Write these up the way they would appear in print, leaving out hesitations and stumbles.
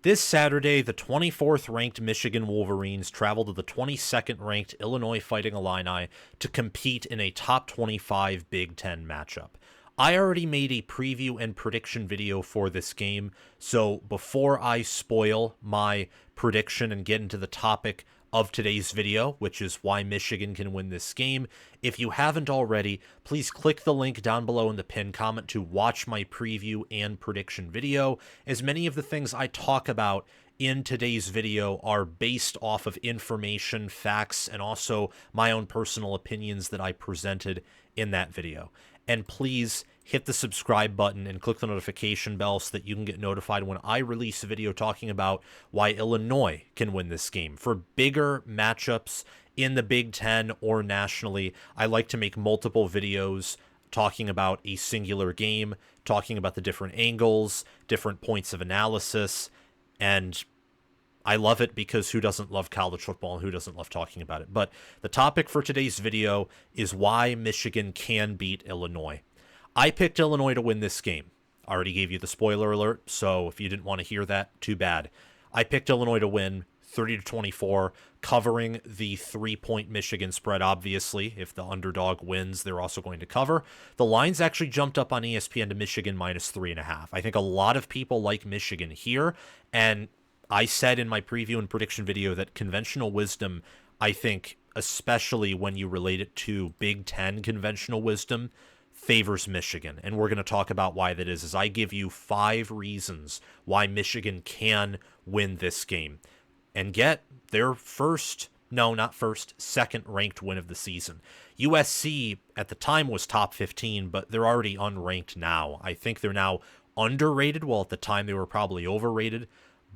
This Saturday, the 24th-ranked Michigan Wolverines travel to the 22nd-ranked Illinois Fighting Illini to compete in a top 25 Big Ten matchup. I already made a preview and prediction video for this game, so before I spoil my prediction and get into the topic of today's video, which is why Michigan can win this game, if you haven't already, please click the link down below in the pinned comment to watch my preview and prediction video, as many of the things I talk about in today's video are based off of information, facts, and also my own personal opinions that I presented in that video. And please hit the subscribe button and click the notification bell so that you can get notified when I release a video talking about why Illinois can win this game. For bigger matchups in the Big Ten or nationally, I like to make multiple videos talking about a singular game, talking about the different angles, different points of analysis, and I love it because who doesn't love college football and who doesn't love talking about it? But the topic for today's video is why Michigan can beat Illinois. I picked Illinois to win this game. I already gave you the spoiler alert, so if you didn't want to hear that, too bad. I picked Illinois to win 30-24, covering the 3-point Michigan spread, obviously. If the underdog wins, they're also going to cover. The line's actually jumped up on ESPN to Michigan minus 3.5. I think a lot of people like Michigan here, and I said in my preview and prediction video that conventional wisdom, I think, especially when you relate it to Big Ten conventional wisdom, favors Michigan. And we're going to talk about why that is, as I give you 5 reasons why Michigan can win this game and get their second ranked win of the season. USC at the time was top 15, but they're already unranked now. I think they're now underrated. Well, at the time they were probably overrated,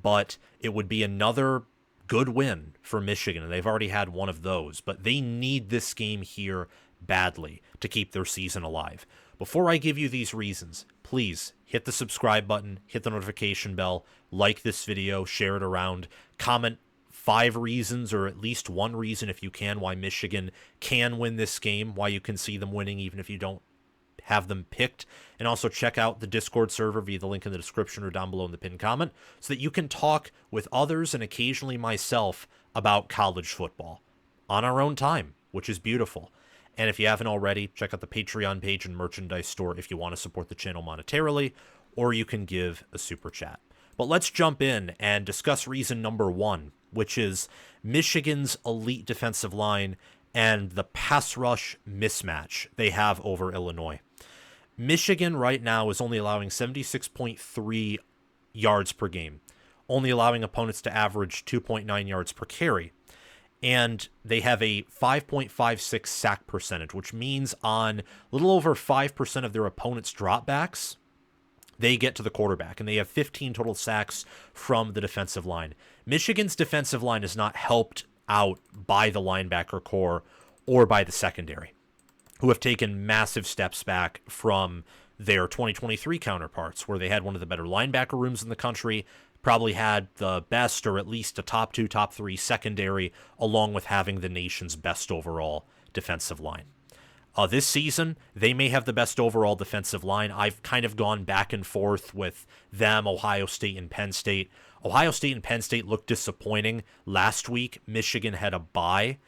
but it would be another good win for Michigan, and they've already had one of those. But they need this game here badly to keep their season alive. Before I give you these reasons, please hit the subscribe button, hit the notification bell, like this video, share it around, comment 5 reasons, or at least 1 reason if you can, why Michigan can win this game, why you can see them winning even if you don't have them picked, and also check out the Discord server via the link in the description or down below in the pinned comment so that you can talk with others and occasionally myself about college football on our own time, which is beautiful. And if you haven't already, check out the Patreon page and merchandise store if you want to support the channel monetarily, or you can give a super chat. But let's jump in and discuss reason number 1, which is Michigan's elite defensive line and the pass rush mismatch they have over Illinois. Michigan right now is only allowing 76.3 yards per game, only allowing opponents to average 2.9 yards per carry. And they have a 5.56 sack percentage, which means on a little over 5% of their opponents' dropbacks, they get to the quarterback, and they have 15 total sacks from the defensive line. Michigan's defensive line is not helped out by the linebacker core or by the secondary, who have taken massive steps back from their 2023 counterparts, where they had one of the better linebacker rooms in the country, probably had the best or at least a top 2, top 3 secondary, along with having the nation's best overall defensive line. This season, they may have the best overall defensive line. I've kind of gone back and forth with them, Ohio State and Penn State. Ohio State and Penn State looked disappointing. Last week, Michigan had a bye,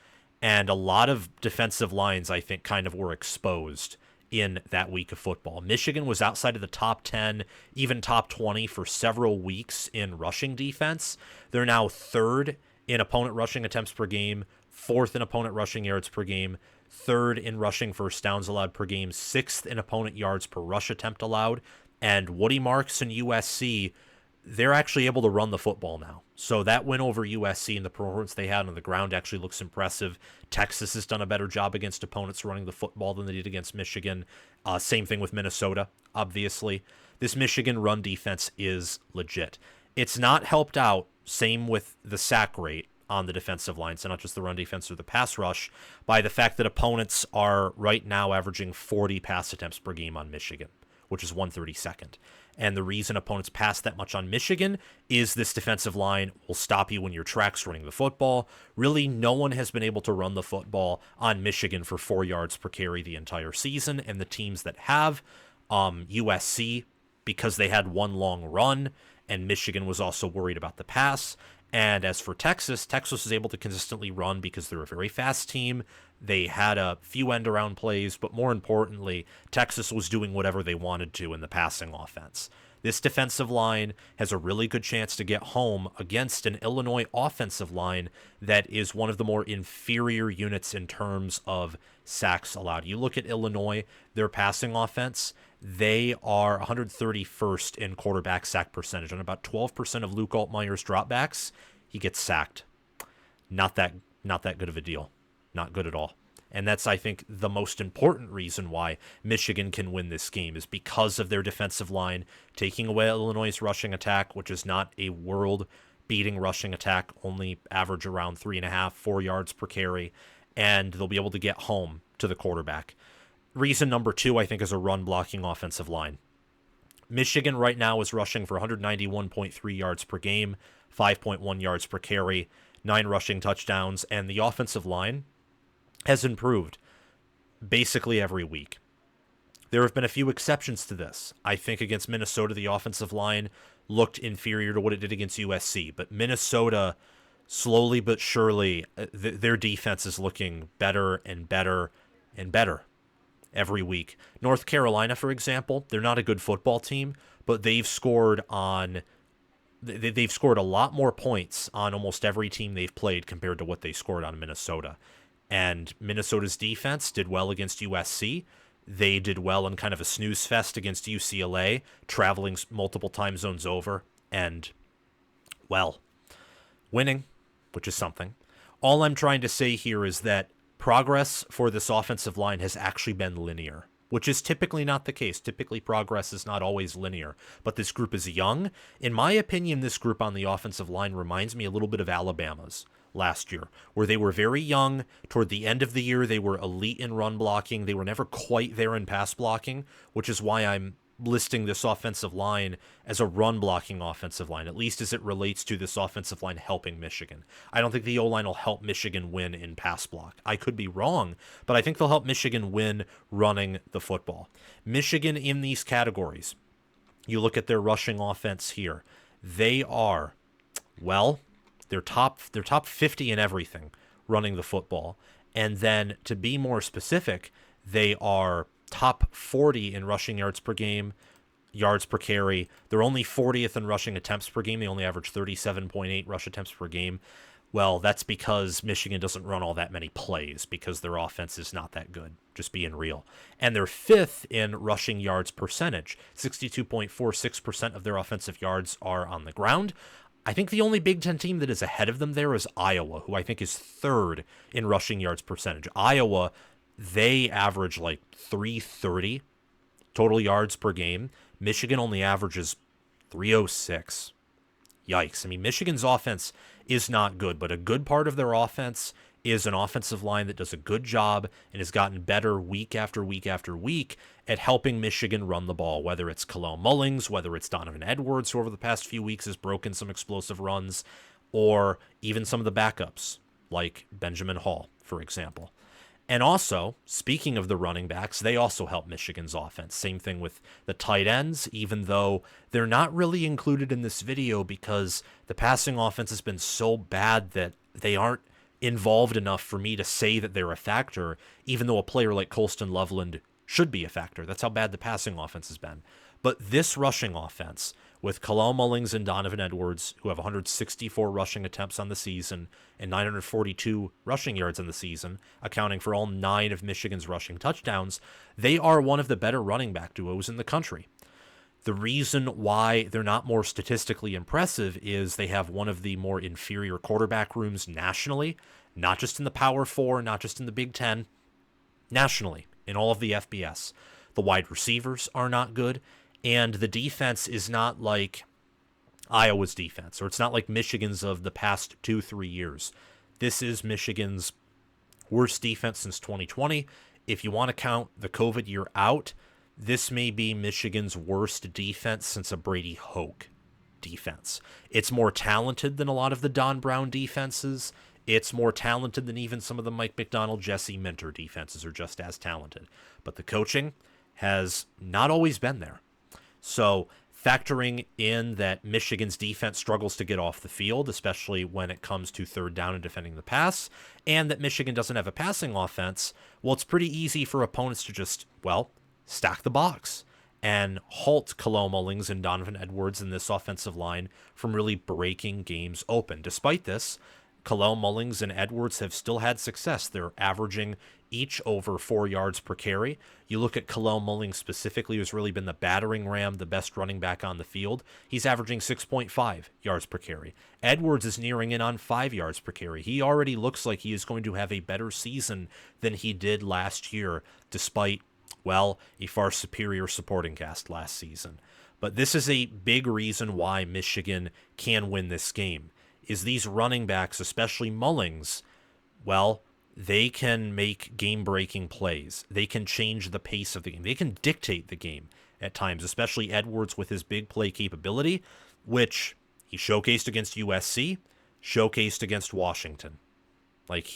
and a lot of defensive lines, I think, kind of were exposed in that week of football. Michigan was outside of the top 10, even top 20 for several weeks in rushing defense. They're now 3rd in opponent rushing attempts per game, 4th in opponent rushing yards per game, 3rd in rushing first downs allowed per game, 6th in opponent yards per rush attempt allowed. And Woody Marks and USC, they're actually able to run the football now. So that win over USC and the performance they had on the ground actually looks impressive. Texas has done a better job against opponents running the football than they did against Michigan. Same thing with Minnesota, obviously. This Michigan run defense is legit. It's not helped out, same with the sack rate on the defensive line, so not just the run defense or the pass rush, by the fact that opponents are right now averaging 40 pass attempts per game on Michigan, which is 132nd. And the reason opponents pass that much on Michigan is this defensive line will stop you when your track's running the football. Really, no one has been able to run the football on Michigan for 4 yards per carry the entire season. And the teams that have, USC, because they had one long run, and Michigan was also worried about the pass. And as for Texas, Texas was able to consistently run because they're a very fast team. They had a few end-around plays, but more importantly, Texas was doing whatever they wanted to in the passing offense. This defensive line has a really good chance to get home against an Illinois offensive line that is one of the more inferior units in terms of sacks allowed. You look at Illinois, their passing offense, they are 131st in quarterback sack percentage. On about 12% of Luke Altmaier's dropbacks, he gets sacked. Not that good of a deal. Not good at all. And that's, I think, the most important reason why Michigan can win this game is because of their defensive line, taking away Illinois' rushing attack, which is not a world-beating rushing attack, only average around 3.5, 4 yards per carry, and they'll be able to get home to the quarterback. Reason number 2, I think, is a run-blocking offensive line. Michigan right now is rushing for 191.3 yards per game, 5.1 yards per carry, 9 rushing touchdowns, and the offensive line has improved basically every week. There have been a few exceptions to this. I think against Minnesota, the offensive line looked inferior to what it did against USC, but Minnesota, slowly but surely, their defense is looking better and better and better every week. North Carolina, for example, they're not a good football team, but they've scored a lot more points on almost every team they've played compared to what they scored on Minnesota. And Minnesota's defense did well against USC. They did well in kind of a snooze fest against UCLA, traveling multiple time zones over, and, well, winning, which is something. All I'm trying to say here is that progress for this offensive line has actually been linear, which is typically not the case. Typically, progress is not always linear, but this group is young. In my opinion, this group on the offensive line reminds me a little bit of Alabama's last year, where they were very young. Toward the end of the year, they were elite in run blocking. They were never quite there in pass blocking, which is why I'm listing this offensive line as a run blocking offensive line, at least as it relates to this offensive line helping Michigan. I don't think the O-line will help Michigan win in pass block. I could be wrong, but I think they'll help Michigan win running the football. Michigan in these categories, you look at their rushing offense here, they are, well, they're top 50 in everything running the football. And then to be more specific, they are top 40 in rushing yards per game, yards per carry. They're only 40th in rushing attempts per game. They only average 37.8 rush attempts per game. Well, that's because Michigan doesn't run all that many plays because their offense is not that good, just being real. And they're 5th in rushing yards percentage. 62.46% of their offensive yards are on the ground. I think the only Big Ten team that is ahead of them there is Iowa, who I think is 3rd in rushing yards percentage. Iowa, they average like 330 total yards per game. Michigan only averages 306. Yikes. I mean, Michigan's offense is not good, but a good part of their offense is an offensive line that does a good job and has gotten better week after week after week at helping Michigan run the ball, whether it's Khalil Mullings, whether it's Donovan Edwards, who over the past few weeks has broken some explosive runs, or even some of the backups, like Benjamin Hall, for example. And also, speaking of the running backs, they also help Michigan's offense. Same thing with the tight ends, even though they're not really included in this video because the passing offense has been so bad that they aren't involved enough for me to say that they're a factor, even though a player like Colston Loveland should be a factor. That's how bad the passing offense has been. But this rushing offense, with Khalil Mullings and Donovan Edwards, who have 164 rushing attempts on the season and 942 rushing yards on the season, accounting for all 9 of Michigan's rushing touchdowns, they are one of the better running back duos in the country. The reason why they're not more statistically impressive is they have one of the more inferior quarterback rooms nationally, not just in the Power 4, not just in the Big Ten, nationally, in all of the FBS. The wide receivers are not good, and the defense is not like Iowa's defense, or it's not like Michigan's of the past 2-3 years. This is Michigan's worst defense since 2020. If you want to count the COVID year out, this may be Michigan's worst defense since a Brady Hoke defense. It's more talented than a lot of the Don Brown defenses. It's more talented than even some of the Mike McDonald, Jesse Minter defenses are just as talented. But the coaching has not always been there. So factoring in that Michigan's defense struggles to get off the field, especially when it comes to third down and defending the pass, and that Michigan doesn't have a passing offense, well, it's pretty easy for opponents to just, well, stack the box and halt Khalil Mullings and Donovan Edwards in this offensive line from really breaking games open. Despite this, Khalil Mullings and Edwards have still had success. They're averaging each over 4 yards per carry. You look at Khalil Mullings specifically, who's really been the battering ram, the best running back on the field. He's averaging 6.5 yards per carry. Edwards is nearing in on 5 yards per carry. He already looks like he is going to have a better season than he did last year, despite, well, a far superior supporting cast last season. But this is a big reason why Michigan can win this game, is these running backs, especially Mullings, well, they can make game-breaking plays. They can change the pace of the game. They can dictate the game at times, especially Edwards with his big play capability, which he showcased against USC, showcased against Washington. Like,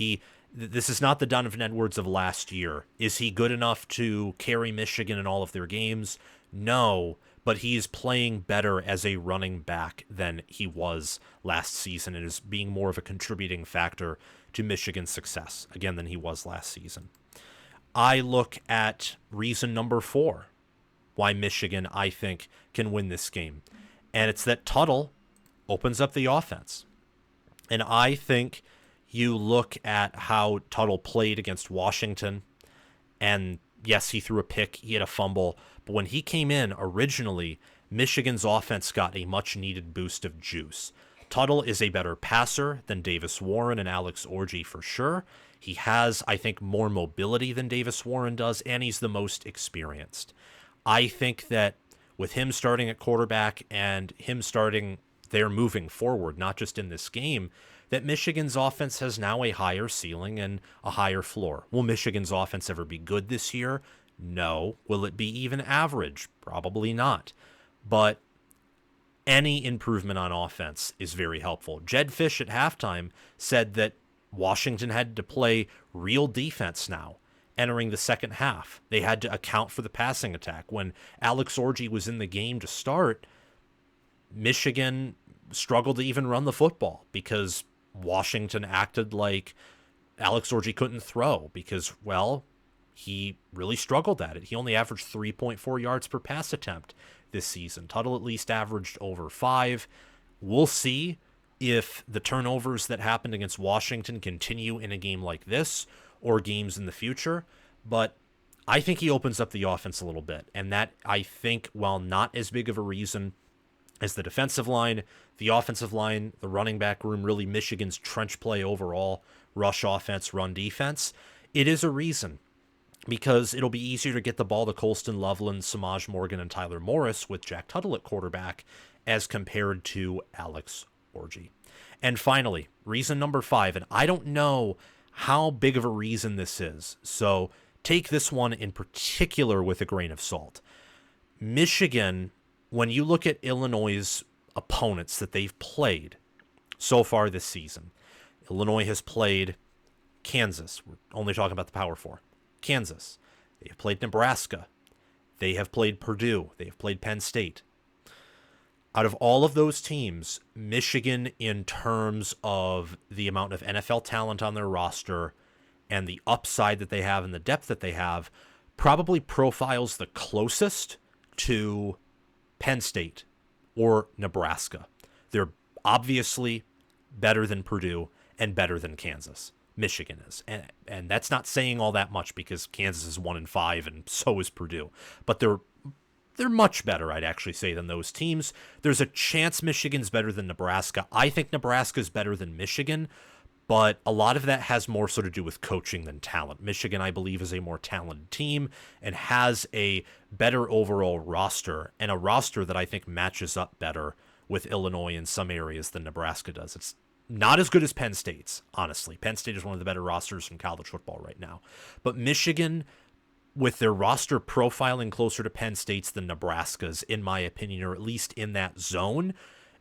this is not the Donovan Edwards of last year. Is he good enough to carry Michigan in all of their games? No, but he's playing better as a running back than he was last season and is being more of a contributing factor to Michigan's success, again, than he was last season. I look at reason number 4 why Michigan, I think, can win this game, and it's that Tuttle opens up the offense. And I think you look at how Tuttle played against Washington, and yes, he threw a pick, he had a fumble, but when he came in originally, Michigan's offense got a much-needed boost of juice. Tuttle is a better passer than Davis Warren and Alex Orji for sure. He has, I think, more mobility than Davis Warren does, and he's the most experienced. I think that with him starting at quarterback and him starting there moving forward, not just in this game, that Michigan's offense has now a higher ceiling and a higher floor. Will Michigan's offense ever be good this year? No. Will it be even average? Probably not. But any improvement on offense is very helpful. Jed Fish at halftime said that Washington had to play real defense now entering the second half. They had to account for the passing attack. When Alex Orji was in the game to start, Michigan struggled to even run the football because Washington acted like Alex Orji couldn't throw because, well, he really struggled at it. He only averaged 3.4 yards per pass attempt this season. Tuttle at least averaged over 5. We'll see if the turnovers that happened against Washington continue in a game like this or games in the future. But I think he opens up the offense a little bit. And that, I think, while not as big of a reason as the defensive line, the offensive line, the running back room, really Michigan's trench play overall, rush offense, run defense, it is a reason. Because it'll be easier to get the ball to Colston Loveland, Samaj Morgan, and Tyler Morris with Jack Tuttle at quarterback as compared to Alex Orji. And finally, reason number 5, and I don't know how big of a reason this is, so take this one in particular with a grain of salt. Michigan, when you look at Illinois' opponents that they've played so far this season, Illinois has played Kansas. We're only talking about the Power 4. Kansas. They have played Nebraska. They have played Purdue. They have played Penn State. Out of all of those teams, Michigan, in terms of the amount of NFL talent on their roster and the upside that they have and the depth that they have, probably profiles the closest to Penn State or Nebraska. They're obviously better than Purdue and better than Kansas. Michigan is. And that's not saying all that much because Kansas is 1-5 and so is Purdue. But they're much better, I'd actually say, than those teams. There's a chance Michigan's better than Nebraska. I think Nebraska's better than Michigan, but a lot of that has more so to do with coaching than talent. Michigan, I believe, is a more talented team and has a better overall roster, and a roster that I think matches up better with Illinois in some areas than Nebraska does. It's not as good as Penn State's, honestly. Penn State is one of the better rosters in college football right now. But Michigan, with their roster profiling closer to Penn State's than Nebraska's, in my opinion, or at least in that zone,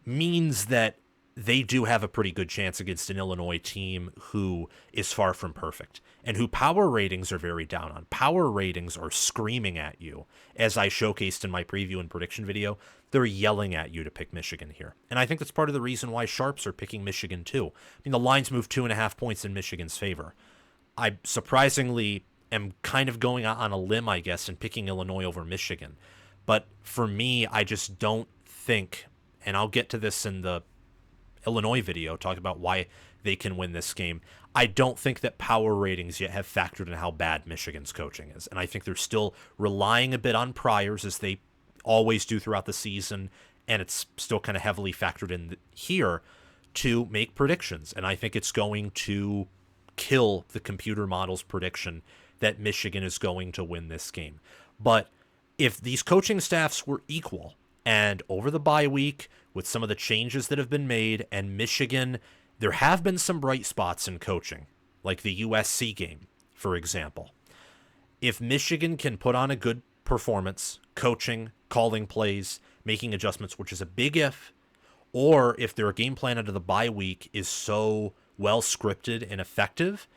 means that they do have a pretty good chance against an Illinois team who is far from perfect and who power ratings are very down on. Power ratings are screaming at you. As I showcased in my preview and prediction video, they're yelling at you to pick Michigan here. And I think that's part of the reason why sharps are picking Michigan too. I mean, the lines moved 2.5 points in Michigan's favor. I surprisingly am kind of going on a limb, I guess, and picking Illinois over Michigan. But for me, I just don't think, and I'll get to this in the Illinois video, talk about why they can win this game. I don't think that power ratings yet have factored in how bad Michigan's coaching is. And I think they're still relying a bit on priors, as they always do throughout the season, and it's still kind of heavily factored in here to make predictions. And I think it's going to kill the computer model's prediction that Michigan is going to win this game. But if these coaching staffs were equal, and over the bye week, with some of the changes that have been made, and Michigan, there have been some bright spots in coaching, like the USC game, for example. If Michigan can put on a good performance, coaching, calling plays, making adjustments, which is a big if, or if their game plan out of the bye week is so well scripted and effective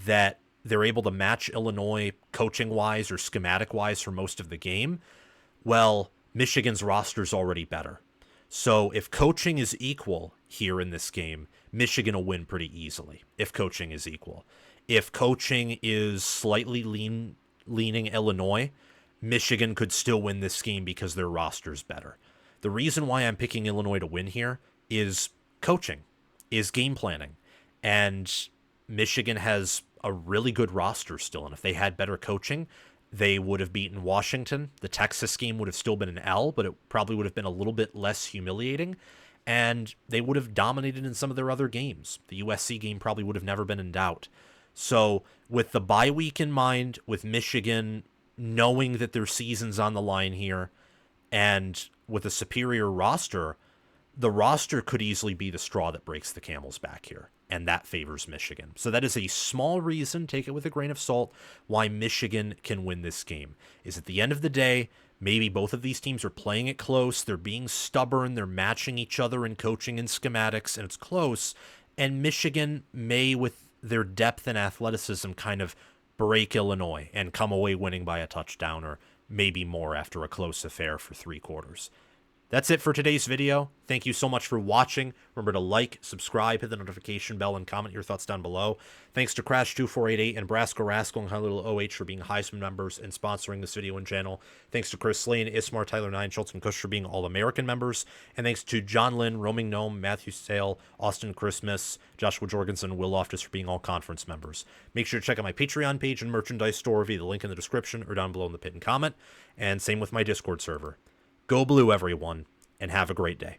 that they're able to match Illinois coaching-wise or schematic-wise for most of the game, well, Michigan's roster's already better. So if coaching is equal here in this game, Michigan will win pretty easily if coaching is equal. If coaching is slightly leaning Illinois, Michigan could still win this game because their roster's better. The reason why I'm picking Illinois to win here is coaching, is game planning. And Michigan has a really good roster still, and if they had better coaching, they would have beaten Washington. The Texas game would have still been an L, but it probably would have been a little bit less humiliating, and they would have dominated in some of their other games. The USC game probably would have never been in doubt. So with the bye week in mind, with Michigan knowing that their season's on the line here, and with a superior roster, the roster could easily be the straw that breaks the camel's back here, and that favors Michigan. So that is a small reason, take it with a grain of salt, why Michigan can win this game. Is at the end of the day, maybe both of these teams are playing it close, they're being stubborn, they're matching each other in coaching and schematics, and it's close, and Michigan may, with their depth and athleticism, kind of break Illinois and come away winning by a touchdown or maybe more after a close affair for 3 quarters. That's it for today's video. Thank you so much for watching. Remember to like, subscribe, hit the notification bell, and comment your thoughts down below. Thanks to Crash2488 and Brasco Rascal and High Little OH for being Heisman members and sponsoring this video and channel. Thanks to Chris Lane, Ismar, Tyler 9, Schultz, and Kush for being All-American members. And thanks to John Lynn, Roaming Gnome, Matthew Sale, Austin Christmas, Joshua Jorgensen, and Will Loftus for being all-conference members. Make sure to check out my Patreon page and merchandise store via the link in the description or down below in the pinned comment. And same with my Discord server. Go Blue, everyone, and have a great day.